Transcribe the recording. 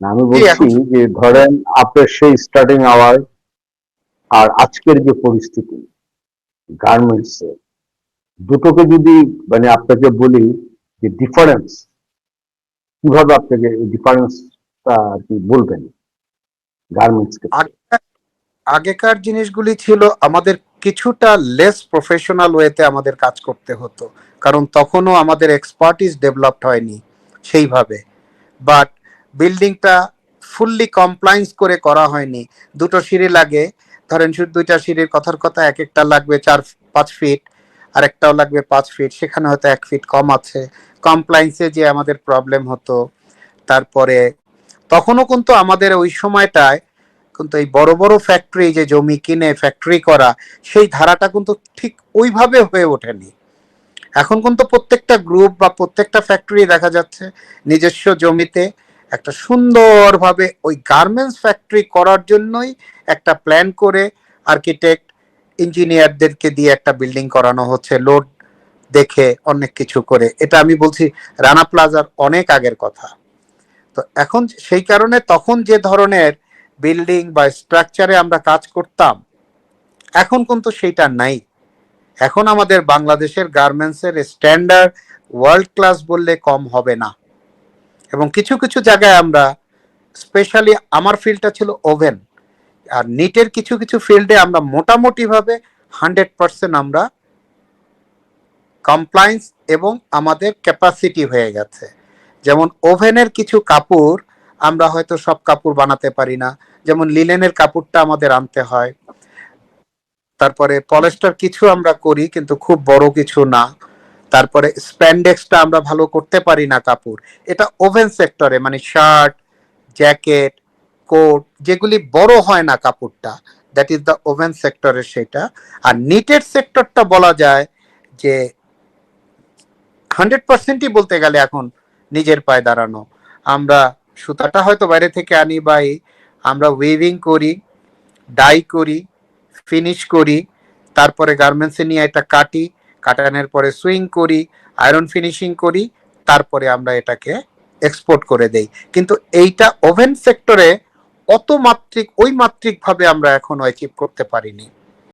না, আমি জি বলছি এখন যে ধরেন আপনার সেই স্টার্টিং আওয়ার আর আজকের যে পরিস্থিতি গার্মেন্টস এর দুটোকে যদি মানে আপনাকে বলি যে ডিফারেন্স, কিভাবে আপনাকে এই ডিফারেন্সটা আর কি বলবেন গার্মেন্টস ক্ষেত্রে? আগে- আগেকার জিনিসগুলি ছিল আমাদের কিছুটা লেস প্রফেশনাল ওয়েতে আমাদের কাজ করতে হতো, কারণ তখনও আমাদের এক্সপার্টিস ডেভেলপড হয়নি সেইভাবে। বাট বিল্ডিংটা ফুললি কমপ্লায়েন্স করে করা হয়নি। দুটো সিঁড়ি লাগে, ধরেন শুধু দুইটা সিঁড়ির কথার কথা, এক একটা লাগবে 4-5 ফিট, আর একটাও লাগবে 5 ফিট, সেখানে হয়তো 1 ফিট কম আছে। কমপ্লায়েন্সে যে আমাদের প্রবলেম হতো। তারপরে তখনও কিন্তু আমাদের ওই সময়টায় কিন্তু এই বড় বড় ফ্যাক্টরি, যে জমি কিনে ফ্যাক্টরি করা, সেই ধারাটা কিন্তু ঠিক ওইভাবে হয়ে ওঠেনি। এখন কিন্তু প্রত্যেকটা গ্রুপ বা প্রত্যেকটা ফ্যাক্টরি দেখা যাচ্ছে নিজস্ব জমিতে একটা সুন্দরভাবে ওই গার্মেন্টস ফ্যাক্টরি করার জন্যই একটা প্ল্যান করে আর্কিটেক্ট ইঞ্জিনিয়ারদেরকে দিয়ে একটা বিল্ডিং করানো হচ্ছে, লোড দেখে অনেক কিছু করে। এটা আমি বলছি রানা প্লাজার অনেক আগের কথা। তো এখন সেই কারণে তখন যে ধরনের বিল্ডিং বা স্ট্রাকচারে আমরা কাজ করতাম, এখন কিন্তু সেইটা নাই। এখন আমাদের বাংলাদেশের গার্মেন্টসের স্ট্যান্ডার্ড ওয়ার্ল্ড ক্লাস বললে কম হবে না। এবং কিছু কিছু জায়গায় আমরা, স্পেশালি আমার ফিল্ডটা ছিল ওভেন আর নিটের, কিছু কিছু ফিল্ডে আমরা মোটামুটিভাবে 100% আমরা কমপ্লায়েন্স এবং আমাদের ক্যাপাসিটি হয়ে গেছে। যেমন ওভেনের কিছু কাপড় আমরা হয়তো সব কাপড় বানাতে পারি না, যেমন লিলেনের কাপড়টা আমাদের আনতে হয়। তারপরে পলেস্টার কিছু আমরা করি, কিন্তু খুব বড় কিছু না। তারপরে স্প্যান্ডেক্সটা আমরা ভালো করতে পারি না কাপড়। এটা ওভেন সেক্টরে, মানে শার্ট, জ্যাকেট, কোট, যেগুলি বড় হয় না কাপড়টা, দ্যাট ইজ দ্য ওভেন সেক্টরের সেটা। আর নিটের সেক্টরটা বলা যায় যে 100%ই বলতে গেলে এখন নিজের পায়ে দাঁড়ানো। আমরা সুতাটা হয়তো বাইরে থেকে আনি, বাই আমরা উইভিং করি, ডাই করি, ফিনিশ করি, তারপরে গার্মেন্টসে নিয়ে এটা কাটি, কাটানোর পরে সুইং করি, আয়রন ফিনিশিং করি, তারপরে আমরা এটাকে এক্সপোর্ট করে দেই। কিন্তু এইটা ওভেন সেক্টরে অত মাত্রিক, ওই মাত্রিক ভাবে আমরা এখনো অ্যাচিভ করতে পারিনি।